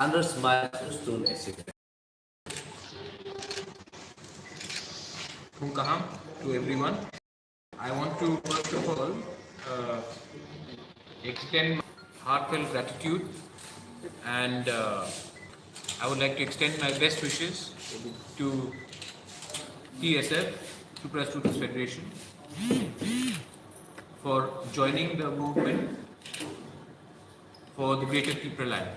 Under smiles of stone essay. Kaham to everyone. I want to first of all extend my heartfelt gratitude and I would like to extend my best wishes to TSF, Tripura Students Federation, for joining the movement for the Greater Tripura Land.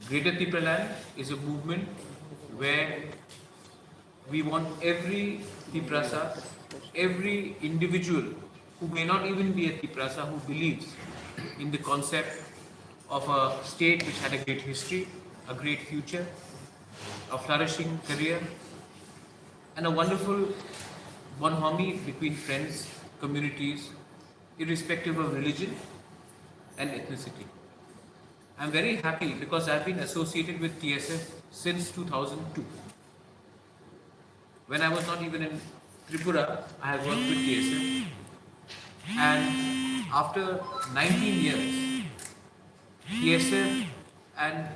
Greater Tripura Land is a movement where we want every Triprasa, every individual who may not even be a Triprasa, who believes in the concept of a state which had a great history, a great future, a flourishing career, and a wonderful bonhomie between friends, communities, irrespective of religion and ethnicity. I'm very happy because I've been associated with TSF since 2002. When I was not even in Tripura, I have worked with TSF. And after 19 years, TSF and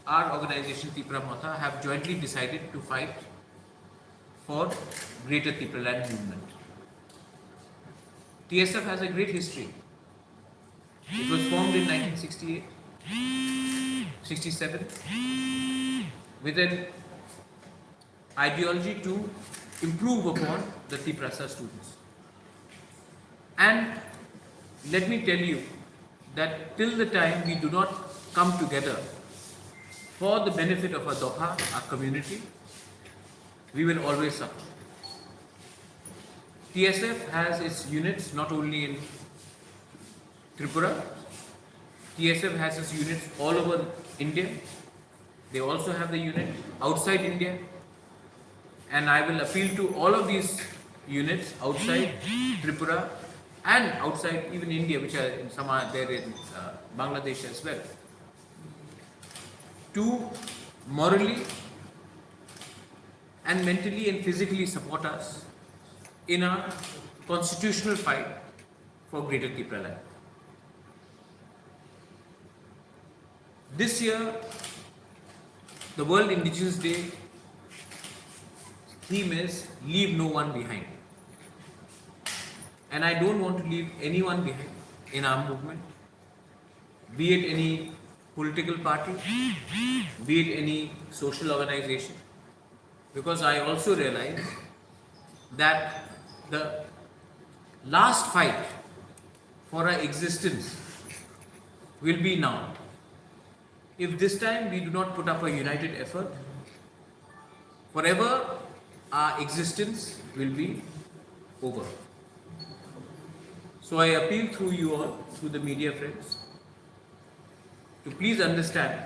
our organization Tripura Motha have jointly decided to fight for Greater Tripura Land movement. TSF has a great history. It was formed in 1968, 67, with an ideology to improve upon the Triprasa students. And let me tell you that till the time we do not come together for the benefit of our Doha, our community, we will always suffer. TSF has its units not only in Tripura, TSF has its units all over India. They also have the unit outside India. And I will appeal to all of these units outside Tripura and outside even India, which are in some are there in Bangladesh as well, to morally and mentally and physically support us in our constitutional fight for Greater Tripura Land. This year, the World Indigenous Day theme is leave no one behind. And I don't want to leave anyone behind in our movement, be it any political party, be it any social organization, because I also realize that the last fight for our existence will be now. If this time we do not put up a united effort, forever our existence will be over. So I appeal through you all, through the media friends, to please understand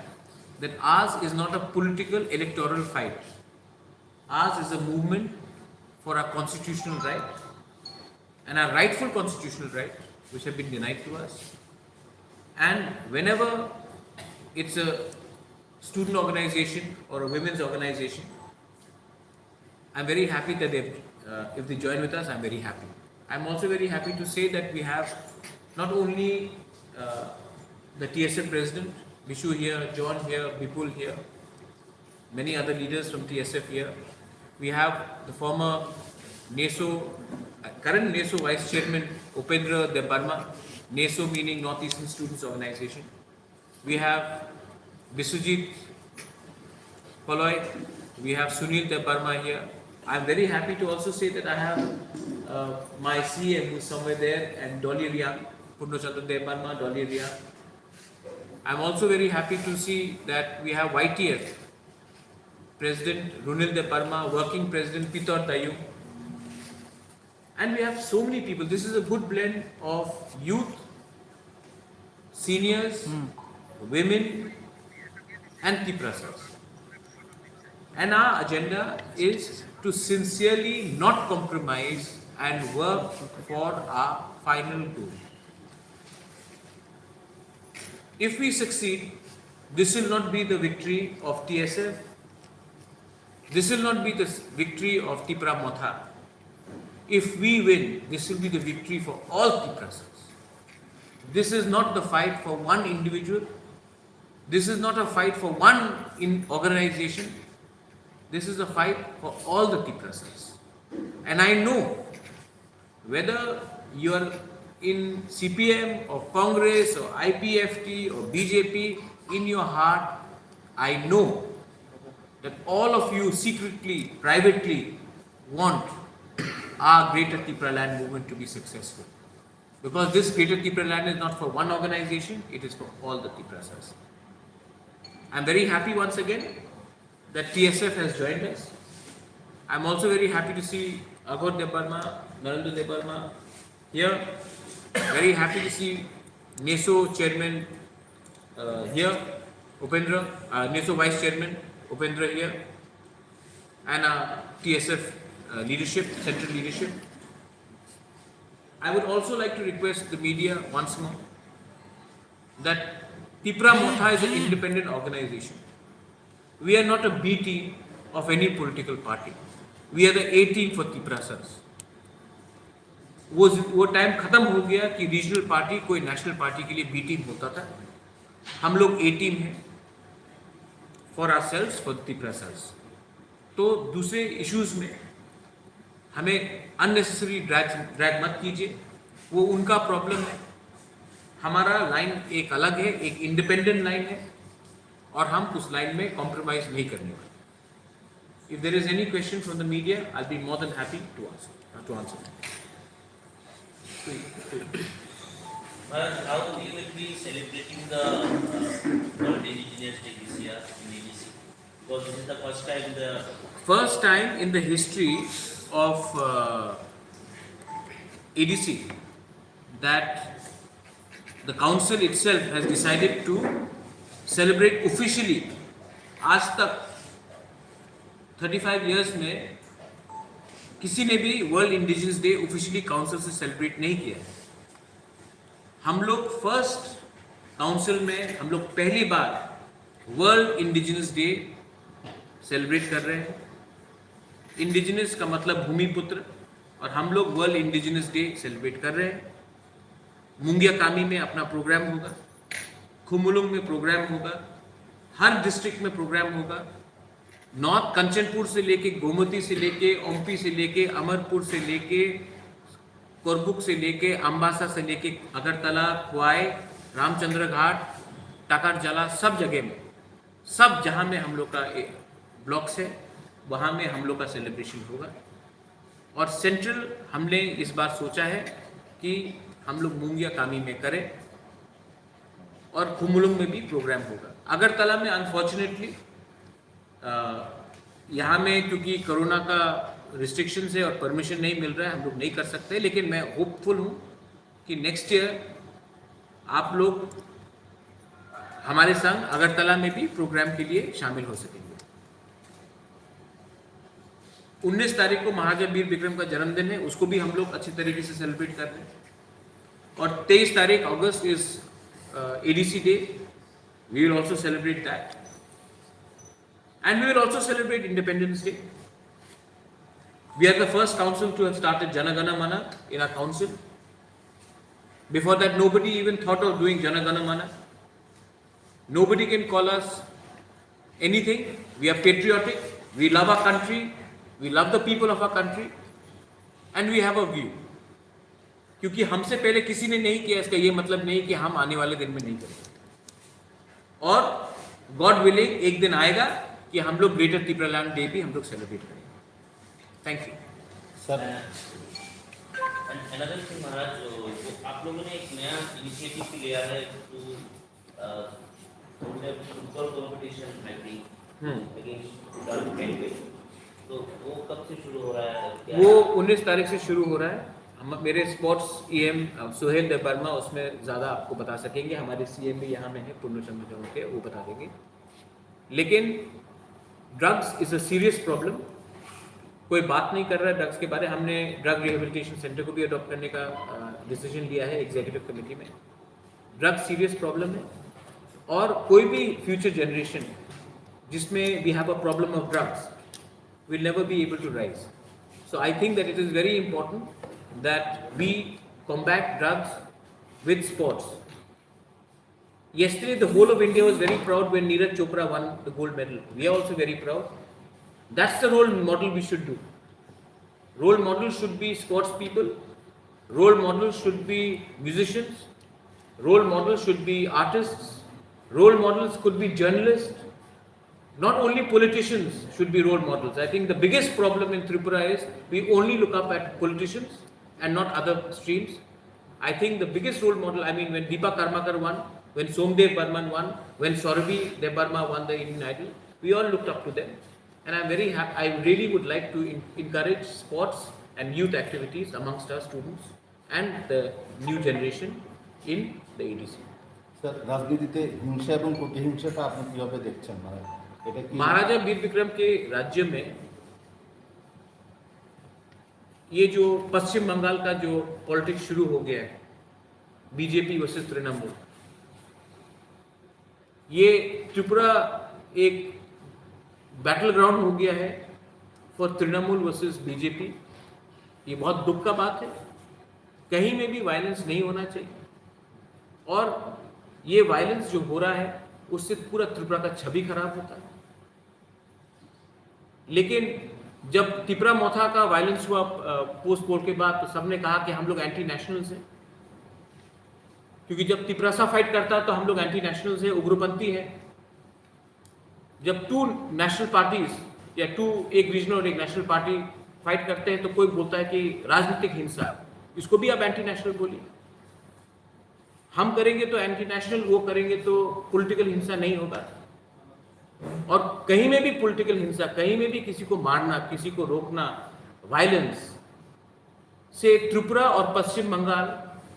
that ours is not a political electoral fight. Ours is a movement for our constitutional right and our rightful constitutional right, which have been denied to us. And whenever it's a student organization or a women's organization, I'm very happy that if they join with us, I'm very happy. I'm also very happy to say that we have not only the TSF president, Vishu here, John here, Bipul here, many other leaders from TSF here. We have the former NESO, current NESO Vice Chairman Upendra Debarma, NESO meaning Northeastern Students Organization. We have Bisujit Paloy, we have Sunil Debarma here. I'm very happy to also say that I have my CM who is somewhere there, and Dolly Ria, Purnachandra Debarma, Dolly Ria. I'm also very happy to see that we have YTF, President Runil Debarma, Working President Pitor Tayu. And we have so many people. This is a good blend of youth, seniors, women, and Triprasas. And our agenda is to sincerely not compromise and work for our final goal. If we succeed, this will not be the victory of TSF. This will not be the victory of Tripura Motha. If we win, this will be the victory for all Triprasas. This is not the fight for one individual. This is not a fight for one organization. This is a fight for all the Tiprasas. And I know whether you are in CPM or Congress or IPFT or BJP, in your heart, I know that all of you secretly, privately want our Greater Tipra Land movement to be successful. Because this Greater Tipra Land is not for one organization, it is for all the Tiprasas. I am very happy once again that TSF has joined us. I am also very happy to see Aghor Debarma, Narendra Debarma here. Very happy to see NESO chairman here, Upendra, NESO vice chairman Upendra here, and TSF leadership, central leadership. I would also like to request the media once more that Tipra Motha is an independent organization. We are not a B team of any political party. We are the A team for Tiprasas. वो time खत्म हो गया कि regional party कोई national party के लिए B team होता था. हम लोग ए टीम हैं फॉर आवरसेल्व्स, फॉर Tiprasas. तो दूसरे इश्यूज में हमें अननेसेसरी ड्रैग मत कीजिए, वो उनका प्रॉब्लम है. हमारा लाइन एक अलग है, एक इंडिपेंडेंट लाइन है और हम उस लाइन में कॉम्प्रोमाइज नहीं करने वाले. If there is any question from the media, I will be more than happy to answer. Maharaj, how you will be celebrating the World Indigenous Day this year in EDC? Because this is the first time In the history of ADC that the council itself has decided to celebrate officially. आज तक 35 years में किसी ने भी world indigenous day officially council से celebrate नहीं किया. हम लोग फर्स्ट काउंसिल में हम लोग पहली बार वर्ल्ड इंडिजिनस डे सेलिब्रेट कर रहे हैं. इंडिजिनस का मतलब भूमिपुत्र, और हम लोग वर्ल्ड इंडिजिनस डे सेलिब्रेट कर रहे हैं. मुंगिया कामी में अपना प्रोग्राम होगा, खुमुलुंग में प्रोग्राम होगा, हर डिस्ट्रिक्ट में प्रोग्राम होगा. नॉर्थ कंचनपुर से लेके, गोमती से लेके, ओम्पी से लेके, अमरपुर से लेके, कोरबुक से लेके, अम्बासा से लेके, अगरतला, खुआई, रामचंद्र घाट, टाकरजला, सब जगह में, सब जहाँ में हम लोग का ब्लॉक्स है वहाँ में हम लोग का सेलिब्रेशन होगा. और सेंट्रल हमने इस बार सोचा है कि हम लोग मुंगिया कामी में करें और खुमुलुंग में भी प्रोग्राम होगा. अगरतला में अनफॉर्चुनेटली यहाँ में क्योंकि कोरोना का रिस्ट्रिक्शन है और परमिशन नहीं मिल रहा है, हम लोग नहीं कर सकते. लेकिन मैं होपफुल हूँ कि नेक्स्ट ईयर आप लोग हमारे संग अगरतला में भी प्रोग्राम के लिए शामिल हो सकेंगे. 19 तारीख को महाराजा वीर विक्रम का जन्मदिन है, उसको भी हम लोग अच्छी तरीके से सेलिब्रेट कर रहे हैं. और 23 तारीख August is ADC day. We will also celebrate that. And we will also celebrate Independence Day. We are the first council to have started Jana Gana Mana in our council. Before that, nobody even thought of doing Jana Gana Mana. Nobody can call us anything. We are patriotic. We love our country. We love the people of our country. And we have a view. क्योंकि हमसे पहले किसी ने नहीं किया, इसका ये मतलब नहीं कि हम आने वाले दिन में नहीं करेंगे. और गॉड विलिंग एक दिन आएगा कि हम लोग ग्रेटर तिपरा लैंड डे भी हम लोग सेलिब्रेट करेंगे. Thank you sir. Another thing Maharaj, आप लोगों ने एक नया इनिशिएटिव लिया है to football competition I think against don campaign. तो वो कब से शुरू हो रहा है? वो 19 तारीख से शुरू हो रहा है. हम मेरे स्पोर्ट्स ईएम सुहेल देबर्मा उसमें ज़्यादा आपको बता सकेंगे. हमारे सीएम भी यहाँ में है, पूर्णचंद्र जौन के, वो बता देंगे. लेकिन drugs is a serious problem. कोई बात नहीं कर रहा है ड्रग्स के बारे. हमने ड्रग रिहेबिलिटेशन सेंटर को भी अडॉप्ट करने का डिसीजन लिया है एग्जीक्यूटिव कमेटी में. ड्रग्स सीरियस प्रॉब्लम है और कोई भी फ्यूचर जनरेशन जिसमें we have a problem of drugs will never be able to rise. So I think that it is very important that we combat drugs with sports. Yesterday, the whole of India was very proud when Neeraj Chopra won the gold medal. We are also very proud. That's the role model we should do. Role models should be sports people. Role models should be musicians. Role models should be artists. Role models could be journalists. Not only politicians should be role models. I think the biggest problem in Tripura is we only look up at politicians and not other streams. I think the biggest role model, I mean, when Deepa Karmakar won, when Somdev Burman won, when Saurabhi Debarma won the Indian Idol, we all looked up to them. And I'm very happy, I really would like to encourage sports and youth activities amongst our students and the new generation in the ADC. Sir রাজনীতিতে হিংসা এবং প্রতিহিংসাটা আপনি কিভাবে দেখছেন মানে এটা কি महाराजा वीर विक्रम के राज्य में ये जो पश्चिम बंगाल का जो पॉलिटिक्स शुरू हो गया है, बीजेपी वर्सेस तृणमूल, ये त्रिपुरा एक बैटल ग्राउंड हो गया है फॉर तृणमूल वर्सेस बीजेपी। ये बहुत दुख का बात है। कहीं में भी वायलेंस नहीं होना चाहिए और ये वायलेंस जो हो रहा है उससे पूरा त्रिपुरा का छवि खराब होता है। लेकिन जब तिपरा मोथा का वायलेंस हुआ पोस्ट पोल के बाद, तो सबने कहा कि हम लोग एंटी नेशनल्स हैं, क्योंकि जब तिपरासा फाइट करता है तो हम लोग एंटी नेशनल्स है, उग्रपंथी है। जब टू नेशनल पार्टीज या एक रीजनल और एक नेशनल पार्टी फाइट करते हैं तो कोई बोलता है कि राजनीतिक हिंसा, इसको भी आप एंटी नेशनल बोलिए। हम करेंगे तो एंटी नेशनल, वो करेंगे तो पॉलिटिकल हिंसा नहीं होगा। और कहीं में भी पॉलिटिकल हिंसा, कहीं में भी किसी को मारना, किसी को रोकना, वायलेंस से त्रिपुरा और पश्चिम बंगाल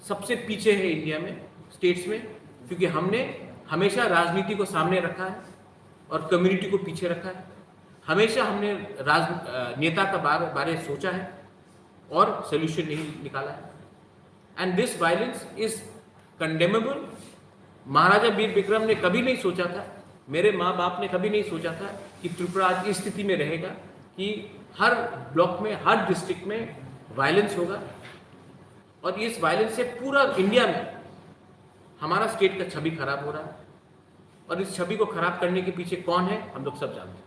सबसे पीछे है इंडिया में, स्टेट्स में, क्योंकि हमने हमेशा राजनीति को सामने रखा है और कम्युनिटी को पीछे रखा है। हमेशा हमने नेता का बारे सोचा है और सोल्यूशन नहीं निकाला है। And this violence is condemnable. Maharaja Veer Vikram ने कभी नहीं सोचा था, मेरे माँ बाप ने कभी नहीं सोचा था कि त्रिपुरा आज इस स्थिति में रहेगा कि हर ब्लॉक में, हर डिस्ट्रिक्ट में वायलेंस होगा और इस वायलेंस से पूरा इंडिया में हमारा स्टेट का छवि खराब हो रहा है। और इस छवि को खराब करने के पीछे कौन है, हम लोग सब जानते हैं।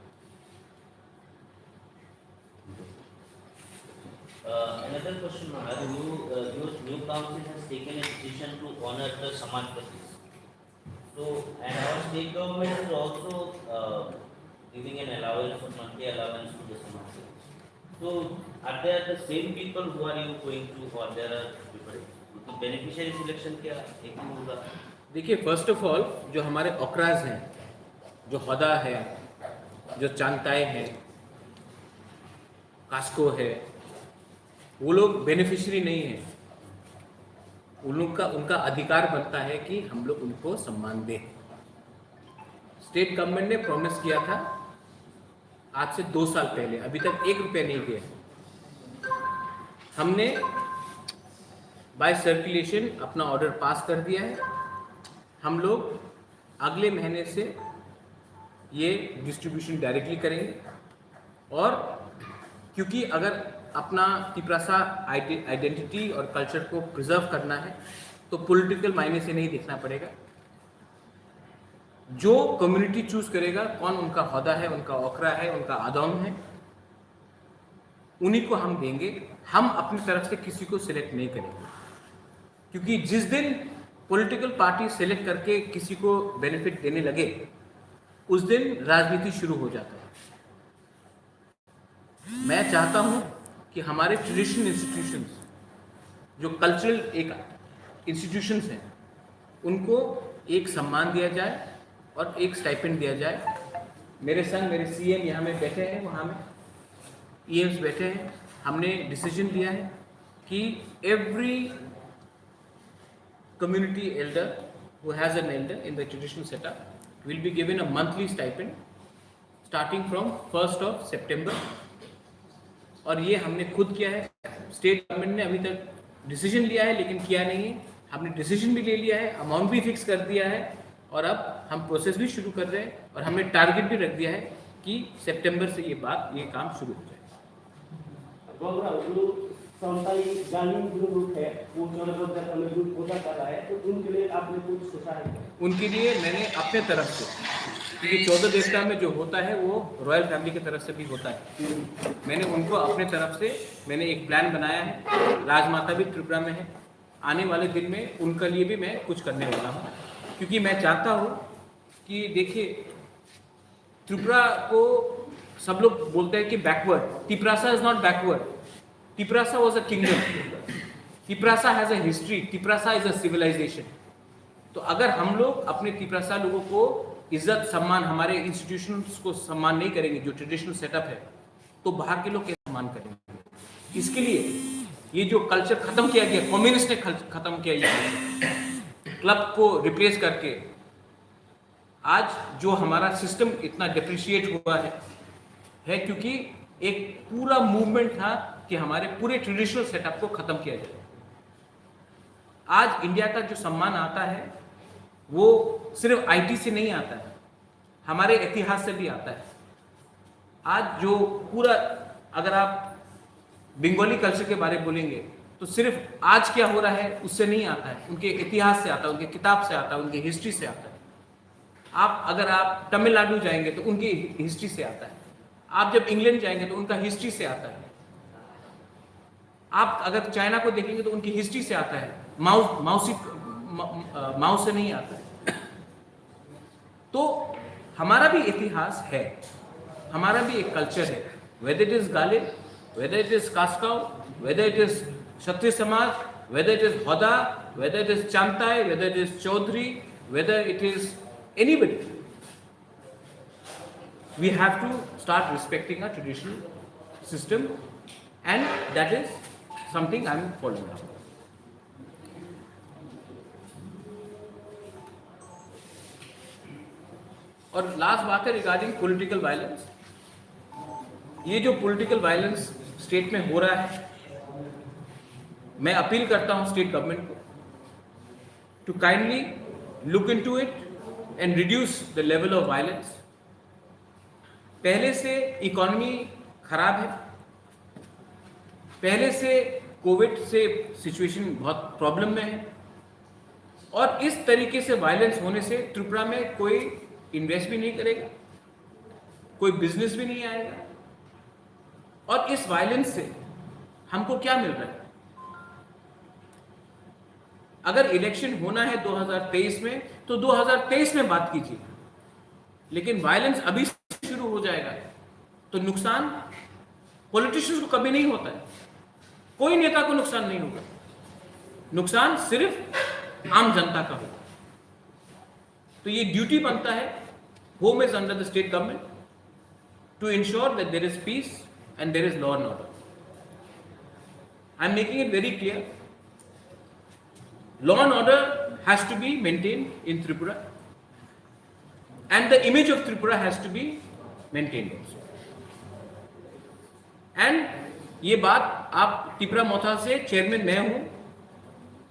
Another question, Maharaj. New council has taken a decision to honor the Samajpatis. So, and our state government is also giving an allowance, monthly allowance to the Samajpatis. So, are there the same people who are you going to, or there are different beneficiary selection? क्या एक ही होगा? देखिए, first of all जो हमारे ओकराज हैं, जो हदा है, जो चांताए हैं, कास्को है, वो लोग बेनिफिशियरी नहीं है। उनका अधिकार बनता है कि हम लोग उनको सम्मान दें। स्टेट गवर्नमेंट ने प्रॉमिस किया था आज से 2 साल पहले, अभी तक 1 रुपया नहीं दिया। हमने बाय सर्कुलेशन अपना ऑर्डर पास कर दिया है। हम लोग अगले महीने से ये डिस्ट्रीब्यूशन डायरेक्टली करेंगे और क्योंकि अगर अपना तिपरासा आइडेंटिटी और कल्चर को प्रिजर्व करना है तो पॉलिटिकल मायने से नहीं देखना पड़ेगा। जो कम्युनिटी चूज करेगा, कौन उनका हौदा है, उनका ओकरा है, उनका आदौम है, उन्हीं को हम देंगे। हम अपनी तरफ से किसी को सिलेक्ट नहीं करेंगे, क्योंकि जिस दिन पॉलिटिकल पार्टी सेलेक्ट करके किसी को बेनिफिट देने लगे उस दिन राजनीति शुरू हो जाता है। मैं चाहता हूं कि हमारे ट्रेडिशनल इंस्टीट्यूशंस, जो कल्चरल एक इंस्टीट्यूशंस हैं, उनको एक सम्मान दिया जाए और एक स्टाइपेंड दिया जाए। मेरे संग मेरे सीएम यहाँ में बैठे हैं, वहाँ में ईएम्स बैठे हैं। हमने डिसीजन लिया है कि every community elder who has an elder in the traditional setup will be given a monthly stipend starting from 1st of September। और ये हमने खुद किया है। स्टेट गवर्नमेंट ने अभी तक डिसीजन लिया है लेकिन किया नहीं है। हमने डिसीजन भी ले लिया है, अमाउंट भी फिक्स कर दिया है और अब हम प्रोसेस भी शुरू कर रहे हैं और हमने टारगेट भी रख दिया है कि सितंबर से ये काम शुरू हो जाए। संताली जालिम जो ग्रुप है वो जनपद में ग्रुप होता कर रहा है, तो उनके लिए आपने कुछ सोचा है क्या? उनके लिए मैंने अपने तरफ से, क्योंकि 14 देवता में जो होता है वो रॉयल फैमिली की तरफ से भी होता है, मैंने उनको अपने तरफ से मैंने एक प्लान बनाया है। राजमाता भी त्रिपुरा में है, आने वाले दिन में उनके लिए भी मैं कुछ करने वाला हूँ, क्योंकि मैं चाहता हूँ कि देखिए त्रिपुरा को सब लोग बोलते हैं कि backward, Tiprasa is not backward, Tiprasa was a kingdom, Tiprasa has a history, Tiprasa is a civilisation. तो अगर हम लोग अपने तिप्रासा लोगों को इज्जत सम्मान, हमारे इंस्टीट्यूशंस को सम्मान नहीं करेंगे, जो ट्रेडिशनल सेटअप है, तो बाहर के लोग कैसे सम्मान करेंगे? इसके लिए ये जो कल्चर खत्म किया गया, कम्युनिस्ट ने खत्म किया ये क्लब को रिप्लेस करके, आज जो हमारा सिस्टम इतना डिप्रिशिएट हुआ है क्योंकि एक पूरा मूवमेंट था कि हमारे पूरे ट्रेडिशनल सेटअप को खत्म किया जाए। आज इंडिया का जो सम्मान आता है वो सिर्फ आईटी से नहीं आता है, हमारे इतिहास से भी आता है। आज जो पूरा, अगर आप बंगाली कल्चर के बारे में बोलेंगे तो सिर्फ आज क्या हो रहा है उससे नहीं आता है, उनके इतिहास से आता है, उनके किताब से आता है, उनकी हिस्ट्री से आता है। अगर आप तमिलनाडु जाएंगे तो उनकी हिस्ट्री से आता है, आप जब इंग्लैंड जाएंगे तो उनका हिस्ट्री से आता है, आप अगर चाइना को देखेंगे तो उनकी हिस्ट्री से आता है, माओ से नहीं आता है। तो हमारा भी इतिहास है, हमारा भी एक कल्चर है, whether it is Ghalib, whether it is Kaskav, whether it is Kshatriya Samaj, whether it is Hoda, whether it is Chantai, whether it is Chaudhary, whether it is anybody, we have to start respecting our traditional system, and that is something I am following up. और last बात है regarding political violence. ये जो political violence state में हो रहा है, मैं अपील करता हूं स्टेट गवर्नमेंट को to kindly look into it and reduce the level of violence. पहले से इकोनॉमी खराब है, पहले से कोविड से सिचुएशन बहुत प्रॉब्लम में है, और इस तरीके से वायलेंस होने से त्रिपुरा में कोई इन्वेस्ट भी नहीं करेगा, कोई बिजनेस भी नहीं आएगा। और इस वायलेंस से हमको क्या मिल रहा है? अगर इलेक्शन होना है 2023 में तो 2023 में बात कीजिए, लेकिन वायलेंस अभी शुरू हो जाएगा तो नुकसान पॉलिटिशियंस को कभी नहीं होता है, कोई नेता को नुकसान नहीं होगा, नुकसान सिर्फ आम जनता का होगा। तो ये ड्यूटी बनता है, home is under the state government to ensure that there is peace and there is law and order. I am making it very clear, law and order has to be maintained in Tripura, and the image of Tripura has to be maintained also. And ये बात आप त्रिपुरा मोथा से chairman मैं हूं,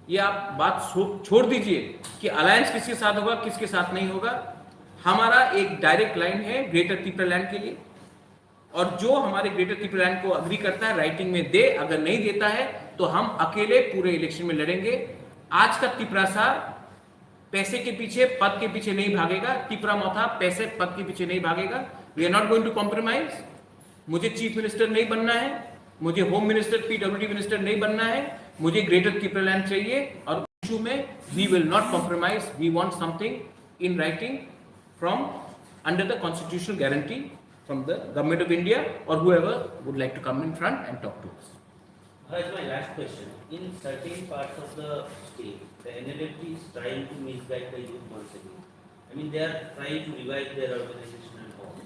ये आप बात छोड़ दीजिए कि अलायंस किसके साथ होगा किसके साथ नहीं होगा। हमारा एक डायरेक्ट लाइन है ग्रेटर त्रिपुरा लैंड के लिए, और जो हमारे ग्रेटर त्रिपुरा लैंड को अग्री करता है राइटिंग में दे, अगर नहीं देता है तो हम अकेले पूरे इलेक्शन में लड़ेंगे। आज का तिप्रासा पैसे के पीछे, पद के पीछे नहीं भागेगा, त्रिपुरा मोथा पैसे पद के पीछे नहीं भागेगा। We are not going to compromise. मुझे चीफ मिनिस्टर नहीं बनना है, मुझे होम मिनिस्टर पीडब्ल्यूडी मिनिस्टर नहीं बनना है, मुझे ग्रेटर त्रिपुरा लैंड चाहिए, और इशू में we will not compromise. We want something in writing from under the constitutional guarantee from the government of India, और whoever would like to come in front and talk to us. That's my last question. In certain parts of the state, the NLFT is trying to misguide the youth once again. I mean, they are trying to revive their organization and all.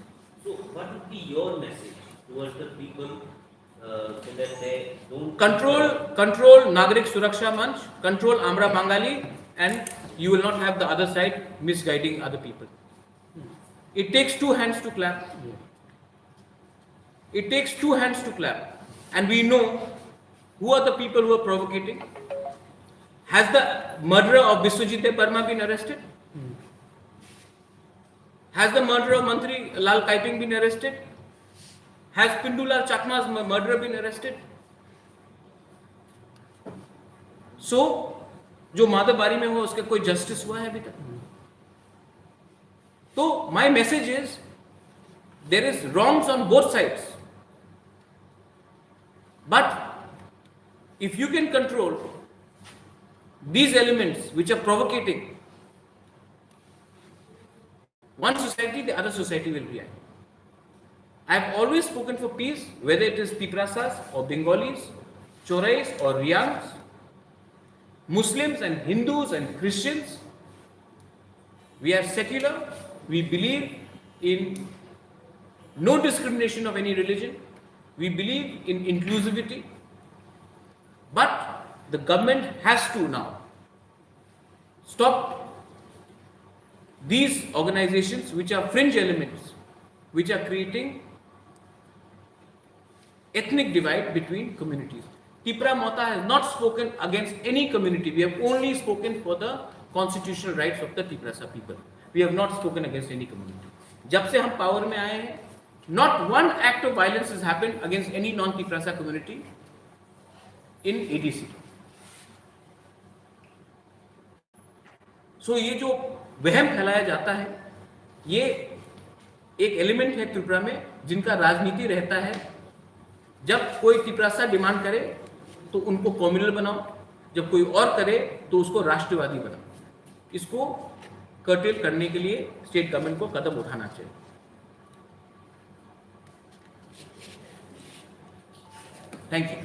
So, what would be your message towards the people so that they don't Control Nagarik Suraksha Manch, control Amra Bangali, and you will not have the other side misguiding other people. It takes two hands to clap. It takes two hands to clap, and we know who are the people who are provocating. Has the murderer of Biswajit Parma been arrested? Has the murderer of Mantri Lal Kaiping been arrested? Has Pindulal Chakma's murderer been arrested? सो जो माधवबारी में हुआ उसका कोई justice हुआ है अभी तक? तो my message is there is wrongs on both sides, but if you can control these elements which are provocating one society, the other society will react. I have always spoken for peace, whether it is Tiprasas or Bengalis, Chorais or Riyangs, Muslims and Hindus and Christians. We are secular. We believe in no discrimination of any religion. We believe in inclusivity. But the government has to now stop these organizations which are fringe elements, which are creating ethnic divide between communities. Tipra Mata has not spoken against any community. We have only spoken for the constitutional rights of the Tiprasa people. We have not spoken against any community. जब से हम power में आए हैं, not one act of violence has happened against any non-Tiprasa community in ADC. सो ये जो वहम फैलाया जाता है, ये एक एलिमेंट है त्रिपुरा में जिनका राजनीति रहता है। जब कोई तिपरासा डिमांड करे तो उनको कम्युनल बनाओ, जब कोई और करे तो उसको राष्ट्रवादी बनाओ। इसको कर्टेल करने के लिए स्टेट गवर्नमेंट को कदम उठाना चाहिए। Thank you.